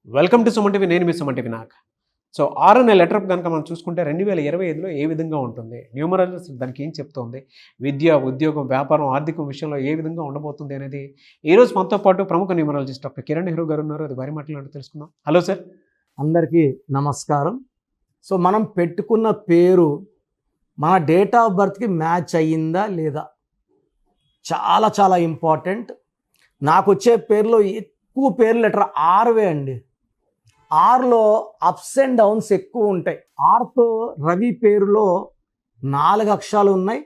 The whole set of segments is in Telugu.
Welcome to Suman TV. నేను మీ సుమన్ టీవీ నాగ్. సో 6 అనే లెటర్ కనుక మనం చూసుకుంటే 2025లో ఏ విధంగా ఉంటుంది, న్యూమరాలజీ దానికి ఏం చెప్తోంది, విద్య, ఉద్యోగం, వ్యాపారం, ఆర్థికం విషయంలో ఏ విధంగా ఉండబోతుంది అనేది ఈరోజు మనతో పాటు ప్రముఖ న్యూమరాలజిస్ట్ డాక్టర్ కిరణ్ నెహ్రూ గారు ఉన్నారు. అది వారి మాటలు తెలుసుకుందాం. Hello sir. అందరికీ నమస్కారం. సో మనం పెట్టుకున్న పేరు మన డేట్ ఆఫ్ బర్త్కి మ్యాచ్ అయ్యిందా లేదా చాలా చాలా ఇంపార్టెంట్. నాకు వచ్చే పేర్లో ఎక్కువ పేర్లు లెటర్ ఆర్వే అండి. ఆర్లో అప్స్ అండ్ డౌన్స్ ఎక్కువ ఉంటాయి. ఆర్తో రవి పేరులో 4 అక్షరాలు ఉన్నాయి.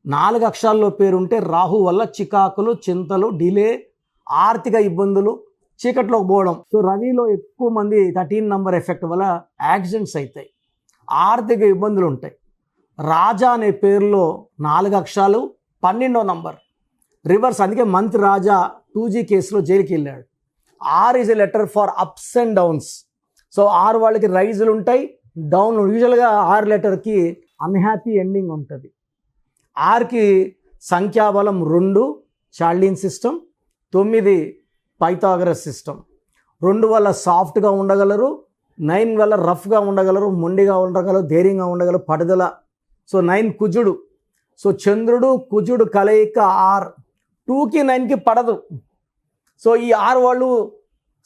4 అక్షరాల్లో పేరు ఉంటే రాహు వల్ల చికాకులు, చింతలు, డిలే, ఆర్థిక ఇబ్బందులు, చీకట్లోకి పోవడం. సో రవిలో ఎక్కువ మంది 13 నంబర్ ఎఫెక్ట్ వల్ల యాక్సిడెంట్స్ అవుతాయి, ఆర్థిక ఇబ్బందులు ఉంటాయి. రాజా అనే పేరులో 4 అక్షరాలు, 12వ నంబర్ రివర్స్. అందుకే మంత్ రాజా 2G కేసులో జైలుకి వెళ్ళాడు. R is a letter for ups and downs. So R వాళ్ళకి రైజులు ఉంటాయి, డౌన్. యూజువల్గా ఆర్ లెటర్కి అన్హ్యాపీ ఎండింగ్ ఉంటుంది. ఆర్కి సంఖ్యాబలం 2 చార్లిన్ సిస్టమ్, 9 పైథాగరస్ సిస్టమ్. 2 వల్ల సాఫ్ట్గా ఉండగలరు, 9 వల్ల రఫ్గా ఉండగలరు, మొండిగా ఉండగలరు, ధైర్యంగా ఉండగలరు, పట్టుదల. సో 9 కుజుడు. సో చంద్రుడు కుజుడు కలయిక ఆర్. 2కి 9కి పడదు. సో ఈ ఆర్ వాళ్ళు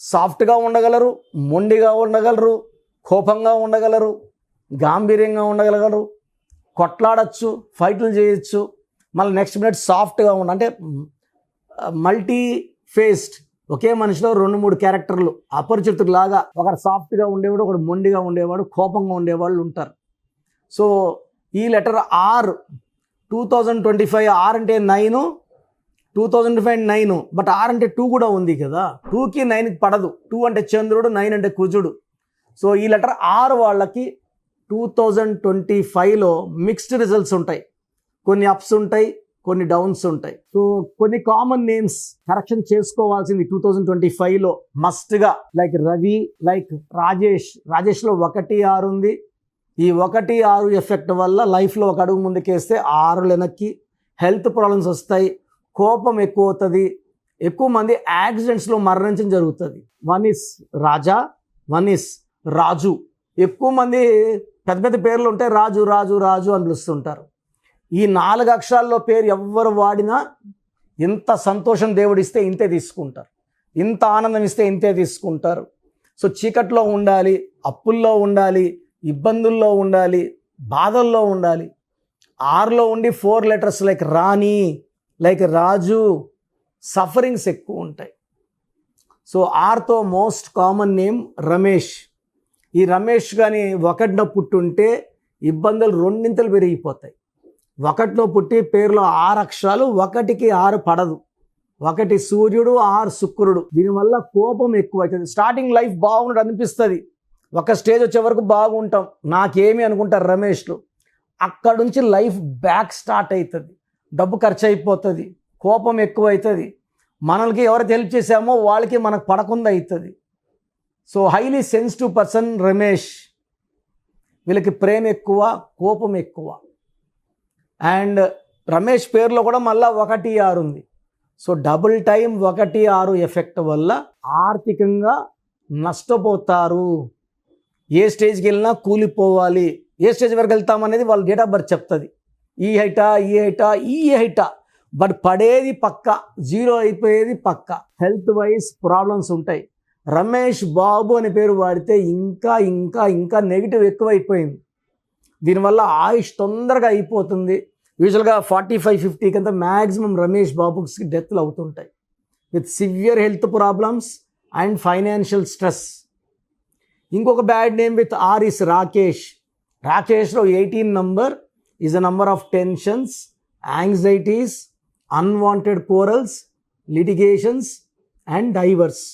సాఫ్ట్గా ఉండగలరు, మొండిగా ఉండగలరు, కోపంగా ఉండగలరు, గాంభీర్యంగా ఉండగలరు, కొట్లాడచ్చు, ఫైట్లు చేయొచ్చు. మళ్ళీ నెక్స్ట్ మినిట్ సాఫ్ట్గా అంటే మల్టీ ఫేస్డ్, ఒకే మనిషిలో 2-3 క్యారెక్టర్లు, అపరిచితుడు లాగా. ఒకరు సాఫ్ట్గా ఉండేవాడు, ఒకడు మొండిగా ఉండేవాడు, కోపంగా ఉండేవాళ్ళు ఉంటారు. సో ఈ లెటర్ ఆర్ 2025 ఆర్ అంటే 9, 2025 9. బట్ ఆర్ అంటే 2 కూడా ఉంది కదా. 2కి 9కి పడదు. 2 అంటే చంద్రుడు, 9 అంటే కుజుడు. సో ఈ లెటర్ ఆర్ వాళ్ళకి 2025లో మిక్స్డ్ రిజల్ట్స్ ఉంటాయి. కొన్ని అప్స్ ఉంటాయి, కొన్ని డౌన్స్ ఉంటాయి. సో కొన్ని కామన్ నేమ్స్ కరెక్షన్ చేసుకోవాల్సింది 2025లో మస్ట్గా. Like Ravi, like Rajesh. రాజేష్లో 1 6 ఉంది. ఈ 1 6 ఎఫెక్ట్ వల్ల లైఫ్లో ఒక అడుగు ముందుకేస్తే 6 వెనక్కి. హెల్త్ ప్రాబ్లమ్స్ వస్తాయి, కోపం ఎక్కువ అవుతుంది, ఎక్కువ మంది యాక్సిడెంట్స్లో మరణించడం జరుగుతుంది. 1 is రాజా, 1 is రాజు. ఎక్కువ మంది పెద్ద పెద్ద పేర్లు ఉంటే రాజు రాజు రాజు అని పిలుస్తుంటారు. ఈ 4 అక్షరాల్లో పేరు ఎవ్వరు వాడినా ఇంత సంతోషం దేవుడిస్తే ఇంతే తీసుకుంటారు, ఇంత ఆనందం ఇస్తే ఇంతే తీసుకుంటారు. సో చీకట్లో ఉండాలి, అప్పుల్లో ఉండాలి, ఇబ్బందుల్లో ఉండాలి, బాధల్లో ఉండాలి. ఆర్లో ఉండి 4 letters like Rani, like Raju, sufferings ఎక్కువ ఉంటాయి. సో ఆర్తో మోస్ట్ కామన్ నేమ్ రమేష్. ఈ రమేష్ కానీ 1న పుట్టుంటే ఇబ్బందులు 2 పెరిగిపోతాయి. 1లో పుట్టి పేరులో 6 అక్షరాలు, 1కి 6 పడదు. 1 సూర్యుడు, 6 శుక్రుడు. దీనివల్ల కోపం ఎక్కువ అవుతుంది. స్టార్టింగ్ లైఫ్ బాగున్నట్టు అనిపిస్తుంది, ఒక స్టేజ్ వచ్చే వరకు బాగుంటాం, నాకేమి అనుకుంటారు రమేష్లు. అక్కడ నుంచి లైఫ్ బ్యాక్ స్టార్ట్ అవుతుంది, డబ్బు ఖర్చు అయిపోతుంది, కోపం ఎక్కువ అవుతుంది, మనకి ఎవరైతే హెల్ప్ చేసామో వాళ్ళకి మనకు పడకుండా అవుతుంది. So highly sensitive person Ramesh. వీళ్ళకి ప్రేమ ఎక్కువ, కోపం ఎక్కువ. అండ్ రమేష్ పేరులో కూడా మళ్ళీ 1 6 ఉంది. సో డబుల్ టైం 1 6 ఎఫెక్ట్ వల్ల ఆర్థికంగా నష్టపోతారు. ఏ స్టేజ్కి వెళ్ళినా కూలిపోవాలి. ఏ స్టేజ్ వరకు వెళ్తామనేది వాళ్ళ డేట్ ఆఫ్ బర్త్ చెప్తుంది. ఈ హైటా బట్ పడేది పక్క, 0 అయిపోయేది పక్క. హెల్త్ వైజ్ ప్రాబ్లమ్స్ ఉంటాయి. రమేష్ బాబు అనే పేరు వాడితే ఇంకా ఇంకా ఇంకా నెగిటివ్ ఎక్కువైపోయింది. దీనివల్ల ఆయుష్ తొందరగా అయిపోతుంది. యూజువల్గా 45-50 కంతా మ్యాక్సిమం రమేష్ బాబుకి డెత్లు అవుతుంటాయి with severe health problems and financial stress. ఇంకొక bad name with R is Rakesh. రాకేష్లో 18 number is a number of tensions, anxieties, unwanted quarrels, litigations and divorce.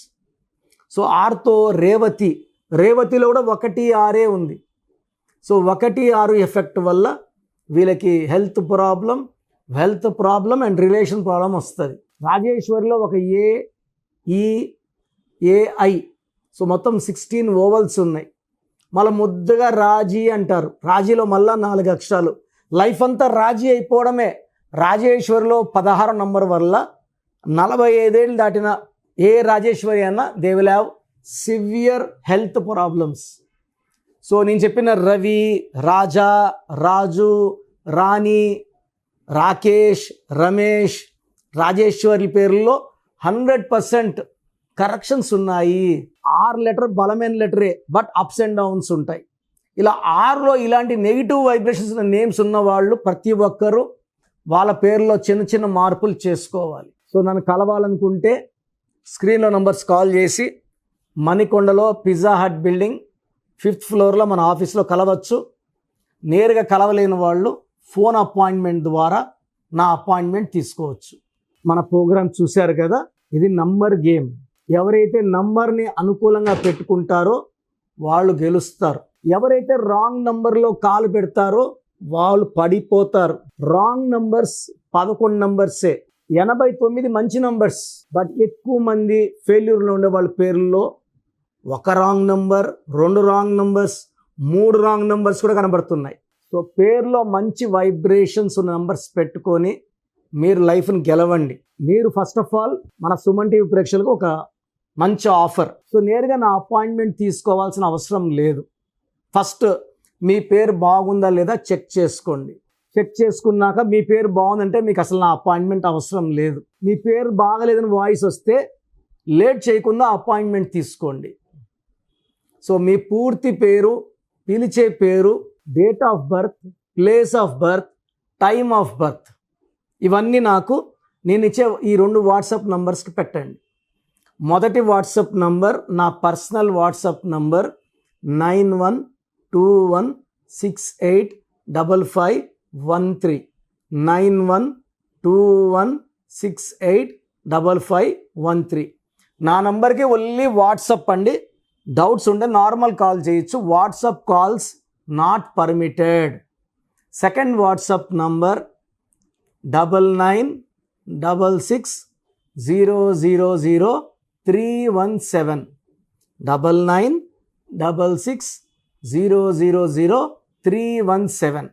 So ఆర్తో రేవతి. రేవతిలో కూడా 1 6 ఉంది. సో 1 6 ఎఫెక్ట్ వల్ల వీళ్ళకి health problem and relation problem వస్తుంది. రాజేశ్వరిలో ఒక ఏఐ. సో మొత్తం 16 ఓవల్స్ ఉన్నాయి. మళ్ళీ ముద్దుగా రాజీ అంటారు. రాజీలో మళ్ళీ 4 అక్షరాలు. లైఫ్ అంతా రాజీ అయిపోవడమే. రాజేశ్వరిలో 16 నంబర్ వల్ల 45 ఏళ్ళు దాటిన ఏ రాజేశ్వరి అన్న they will have severe health problems. So నేను చెప్పిన రవి, రాజా, రాజు, రాణి, రాకేష్, రమేష్, రాజేశ్వరి పేర్లలో 100% కరెక్షన్స్ ఉన్నాయి. 6 లెటర్ బలమైన లెటరే, బట్ అప్స్ అండ్ డౌన్స్ ఉంటాయి. ఇలా 6లో ఇలాంటి నెగిటివ్ వైబ్రేషన్స్ నేమ్స్ ఉన్న వాళ్ళు ప్రతి ఒక్కరూ వాళ్ళ పేర్లో చిన్న చిన్న మార్పులు చేసుకోవాలి. సో నన్ను కలవాలనుకుంటే స్క్రీన్లో నంబర్స్ కాల్ చేసి మణికొండలో పిజ్జా హట్ బిల్డింగ్ 5th ఫ్లోర్లో మన ఆఫీస్లో కలవచ్చు. నేరుగా కలవలేని వాళ్ళు ఫోన్ అపాయింట్మెంట్ ద్వారా నా అపాయింట్మెంట్ తీసుకోవచ్చు. మన ప్రోగ్రామ్ చూశారు కదా, ఇది నంబర్ గేమ్. ఎవరైతే నంబర్ని అనుకూలంగా పెట్టుకుంటారో వాళ్ళు గెలుస్తారు. ఎవరైతే రాంగ్ నంబర్లో కాలు పెడతారో వాళ్ళు పడిపోతారు. రాంగ్ నంబర్స్ 11 నంబర్సే, 89 మంచి నంబర్స్. బట్ ఎక్కువ మంది ఫెయిల్యూర్లో ఉండే వాళ్ళ పేర్లలో 1 wrong number, 2 wrong numbers, 3 wrong numbers కూడా కనబడుతున్నాయి. సో పేర్లో మంచి వైబ్రేషన్స్ ఉన్న నంబర్స్ పెట్టుకొని మీరు లైఫ్ని గెలవండి. మీరు ఫస్ట్ ఆఫ్ ఆల్ మన సుమన్ టీవీ ప్రేక్షకులకు ఒక మంచి ఆఫర్. సో నేరుగా నా అపాయింట్మెంట్ తీసుకోవాల్సిన అవసరం లేదు. ఫస్ట్ మీ పేరు బాగుందా లేదా చెక్ చేసుకోండి. చెక్ చేసుకున్నాక మీ పేరు బాగుందంటే మీకు అసలు నా అపాయింట్మెంట్ అవసరం లేదు. మీ పేరు బాగలేదని వాయిస్ వస్తే లేట్ చేయకుండా అపాయింట్మెంట్ తీసుకోండి. సో మీ పూర్తి పేరు, పిలిచే పేరు, date of birth, place of birth, time of birth, ఇవన్నీ నాకు నేను ఇచ్చే ఈ 2 వాట్సాప్ నంబర్స్కి పెట్టండి. మొదటి వాట్సాప్ నంబర్ నా పర్సనల్ వాట్సాప్ నంబర్ 9121685513 9121685513. నా నంబర్కి ఓన్లీ వాట్సాప్ అండి. డౌట్స్ ఉంటే నార్మల్ కాల్ చేయొచ్చు. WhatsApp calls not permitted. Second WhatsApp number 9966000317 9966000317.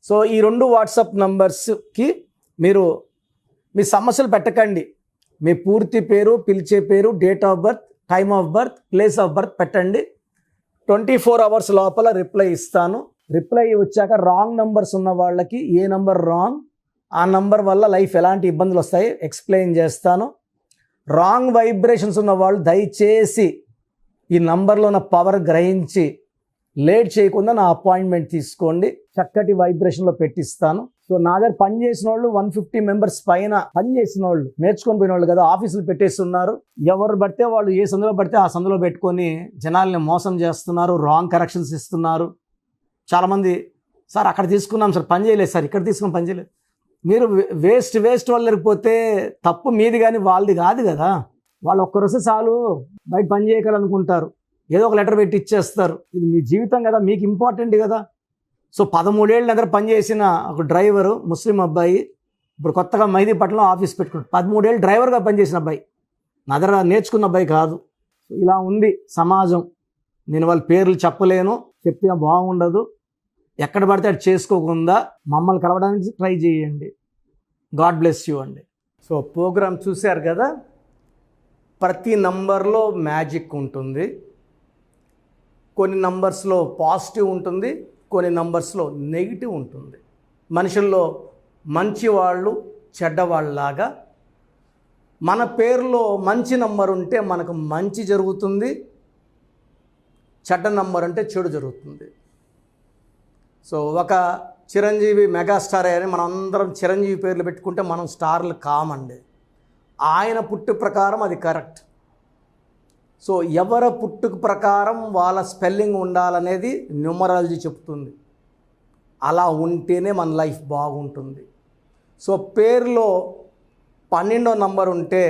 So ఈ 2 వాట్సాప్ నంబర్స్కి మీరు మీ సమస్యలు పెట్టకండి. మీ పూర్తి పేరు, పిలిచే పేరు, date of birth, time of birth, place of birth పెట్టండి. 24 అవర్స్ లోపల రిప్లై ఇస్తాను. రిప్లై వచ్చాక రాంగ్ నంబర్స్ ఉన్న వాళ్ళకి ఏ నంబర్ రాంగ్, ఆ నంబర్ వల్ల లైఫ్ ఎలాంటి ఇబ్బందులు వస్తాయి ఎక్స్ప్లెయిన్ చేస్తాను. రాంగ్ వైబ్రేషన్స్ ఉన్న వాళ్ళు దయచేసి ఈ నంబర్లో ఉన్న పవర్ గ్రహించి లేట్ చేయకుండా నా అపాయింట్మెంట్ తీసుకోండి. చక్కటి వైబ్రేషన్లో పెట్టిస్తాను. సో నా దగ్గర పనిచేసిన వాళ్ళు 150 మెంబర్స్ పైన పనిచేసిన వాళ్ళు, నేర్చుకొని పోయిన వాళ్ళు కదా, ఆఫీసులు పెట్టేస్తున్నారు. ఎవరు పడితే వాళ్ళు ఏ సందులో పడితే ఆ సందులో పెట్టుకొని జనాల్ని మోసం చేస్తున్నారు, రాంగ్ కరెక్షన్స్ ఇస్తున్నారు. చాలామంది సార్ అక్కడ తీసుకున్నాం సార్ పని చేయలేదు, సార్ ఇక్కడ తీసుకున్నాం పని చేయలేదు. మీరు వేస్ట్ వాళ్ళు లేకపోతే తప్పు మీది కానీ వాళ్ళది కాదు కదా. వాళ్ళు ఒక్కరోజు చాలు బయట పని చేయగలనుకుంటారు, ఏదో ఒక లెటర్ పెట్టి ఇచ్చేస్తారు. ఇది మీ జీవితం కదా, మీకు ఇంపార్టెంట్ కదా. సో 13 ఏళ్ళ దగ్గర పనిచేసిన ఒక డ్రైవరు, ముస్లిం అబ్బాయి, ఇప్పుడు కొత్తగా మైదీపట్నంలో ఆఫీస్ పెట్టుకున్నాడు. 13 ఏళ్ళు డ్రైవర్గా పనిచేసిన అబ్బాయి, నా దగ్గర నేర్చుకున్న అబ్బాయి కాదు. ఇలా ఉంది సమాజం. నేను వాళ్ళ పేర్లు చెప్పలేను, చెప్పినా బాగుండదు. ఎక్కడ పడితే అది చేసుకోకుండా మమ్మల్ని కలవడానికి ట్రై చేయండి. గాడ్ బ్లెస్ యూ అండి. సో ప్రోగ్రామ్ చూశారు కదా, ప్రతి నంబర్లో మ్యాజిక్ ఉంటుంది. కొన్ని నంబర్స్లో పాజిటివ్ ఉంటుంది, కొన్ని నంబర్స్లో నెగిటివ్ ఉంటుంది. మనుషుల్లో మంచివాళ్ళు చెడ్డవాళ్ళలాగా మన పేరులో మంచి నంబర్ ఉంటే మనకు మంచి జరుగుతుంది, చెడ్డ నంబర్ అంటే చెడు జరుగుతుంది. సో ఒక చిరంజీవి మెగాస్టార్ అని మనం అందరం చిరంజీవి పేర్లు పెట్టుకుంటే మనం స్టార్లు కామండి. ఆయన పుట్టు ప్రకారం అది కరెక్ట్. సో ఎవరి పుట్టుక ప్రకారం వాళ్ళ స్పెల్లింగ్ ఉండాలనేది న్యూమరాలజీ చెప్తుంది. అలా ఉంటేనే మన లైఫ్ బాగుంటుంది. సో పేరులో 12వ నంబర్ ఉంటే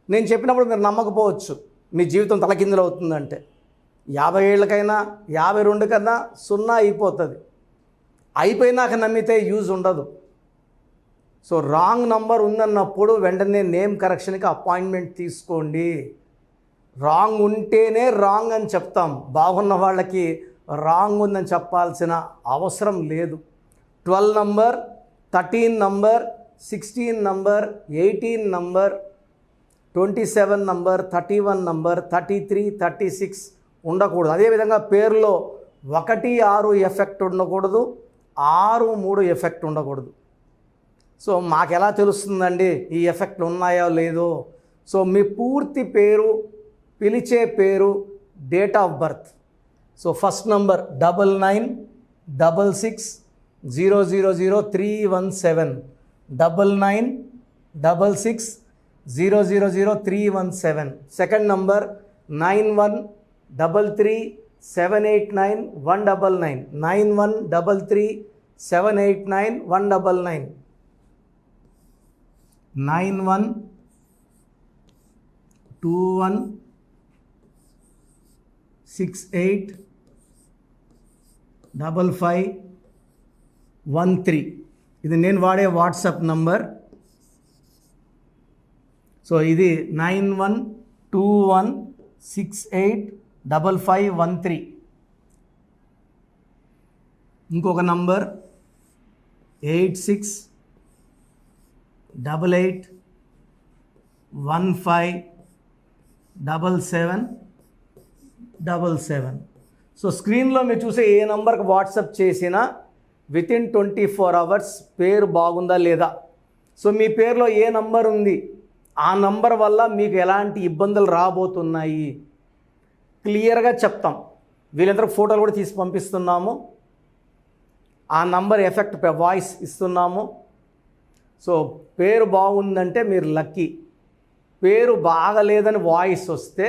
నేను చెప్పినప్పుడు మీరు నమ్మకపోవచ్చు, మీ జీవితం తలకిందులు అవుతుందంటే. 50 ఏళ్ళకైనా 52 కన్నా 0 అయిపోతుంది. అయిపోయినాక నమ్మితే యూజ్ ఉండదు. సో రాంగ్ నంబర్ ఉందన్నప్పుడు వెంటనే నేమ్ కరెక్షన్కి అపాయింట్మెంట్ తీసుకోండి. రాంగ్ ఉంటేనే రాంగ్ అని చెప్తాం. బాగున్న వాళ్ళకి రాంగ్ ఉందని చెప్పాల్సిన అవసరం లేదు. 12 number, 13 number, 16 number, 18 number, 27 number, 31 number, 33, 36 ఉండకూడదు. అదేవిధంగా పేరులో 1, 6 ఎఫెక్ట్ ఉండకూడదు, 6, 3 ఎఫెక్ట్ ఉండకూడదు. సో మాకు ఎలా తెలుస్తుందండి ఈ ఎఫెక్ట్లు ఉన్నాయో లేదో? సో మీ పూర్తి పేరు, పిలిచే పేరు, date of birth. So first number 9966000317, 9966000317. Second number 9133789199, 9133789199, 9121685513. ఇది నేను వాడే వాట్సాప్ నంబర్. సో ఇది 9121685513. ఇంకొక నంబర్ 8688157777. సో స్క్రీన్లో మీరు చూసే ఏ నంబర్కి వాట్సాప్ చేసినా వితిన్ 24 అవర్స్ పేరు బాగుందా లేదా, సో మీ పేరులో ఏ నంబర్ ఉంది, ఆ నంబర్ వల్ల మీకు ఎలాంటి ఇబ్బందులు రాబోతున్నాయి క్లియర్గా చెప్తాం. వీళ్ళందరూ ఫోటోలు కూడా తీసి పంపిస్తున్నాము. ఆ నంబర్ ఎఫెక్ట్ వాయిస్ ఇస్తున్నాము. సో పేరు బాగుందంటే మీరు లక్కీ. పేరు బాగలేదని వాయిస్ వస్తే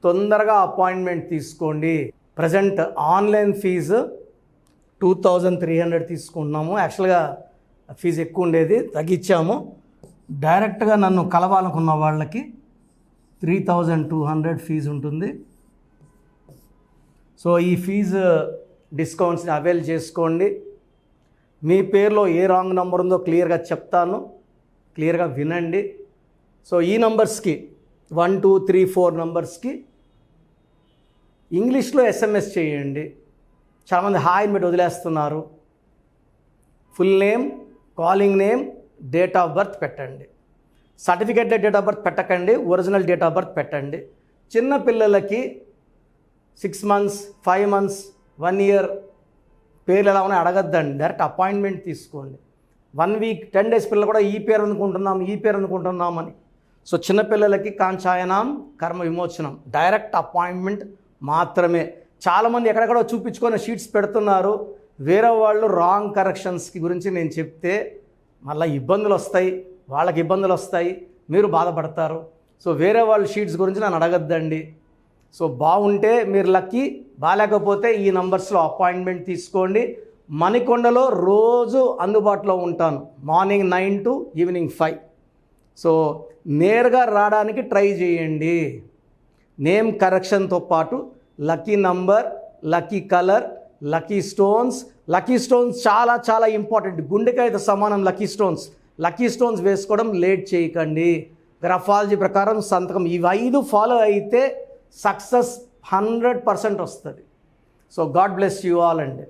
తొందరగా అపాయింట్మెంట్ తీసుకోండి. ప్రజెంట్ ఆన్లైన్ ఫీజు 2300 తీసుకుంటున్నాము. యాక్చువల్గా ఫీజు ఎక్కువ ఉండేది, తగ్గించాము. డైరెక్ట్గా నన్ను కలవాలనుకున్న వాళ్ళకి 3200 ఫీజు ఉంటుంది. సో ఈ ఫీజు డిస్కౌంట్స్ని అవైల్ చేసుకోండి. మీ పేరులో ఏ రాంగ్ నెంబర్ ఉందో క్లియర్గా చెప్తాను, క్లియర్గా వినండి. సో ఈ నంబర్స్కి 1, 2, 3, 4 నంబర్స్కి ఇంగ్లీష్లో SMS చేయండి. చాలామంది హాయ్ మీరు వదిలేస్తున్నారు. Full name, calling name, date of birth పెట్టండి. సర్టిఫికేట్ డేట్ ఆఫ్ బర్త్ పెట్టకండి, ఒరిజినల్ డేట్ ఆఫ్ బర్త్ పెట్టండి. చిన్న పిల్లలకి 6 months, 5 months, 1 year పేర్లు ఎలా ఉన్నాయి అడగద్దండి, డైరెక్ట్ అపాయింట్మెంట్ తీసుకోండి. 1 week, 10 days పిల్లలు కూడా ఈ పేరు అనుకుంటున్నాం అని. సో చిన్నపిల్లలకి కాంచాయనం, కర్మ విమోచనం, డైరెక్ట్ అపాయింట్మెంట్ మాత్రమే. చాలామంది ఎక్కడెక్కడో చూపించుకొని షీట్స్ పెడుతున్నారు. వేరే వాళ్ళు రాంగ్ కరెక్షన్స్కి గురించి నేను చెప్తే మళ్ళీ ఇబ్బందులు వస్తాయి, వాళ్ళకి ఇబ్బందులు వస్తాయి, మీరు బాధపడతారు. సో వేరే వాళ్ళ షీట్స్ గురించి నన్ను అడగద్దండి. సో బాగుంటే మీరు లక్కీ, బాగాలేకపోతే ఈ నంబర్స్లో అపాయింట్మెంట్ తీసుకోండి. మణికొండలో రోజు అందుబాటులో ఉంటాను, మార్నింగ్ 9 to ఈవినింగ్ 5. సో నేరుగా రావడానికి ట్రై చేయండి. నేమ్ కరెక్షన్తో పాటు lucky number, lucky colour, lucky stones చాలా చాలా ఇంపార్టెంట్. గుండెకాయతో సమానం లక్కీ స్టోన్స్ వేసుకోవడం లేట్ చేయకండి. గ్రఫాలజీ ప్రకారం సంతకం, ఇవి 5 ఫాలో అయితే సక్సెస్ 100% వస్తుంది. So God bless you all అండి.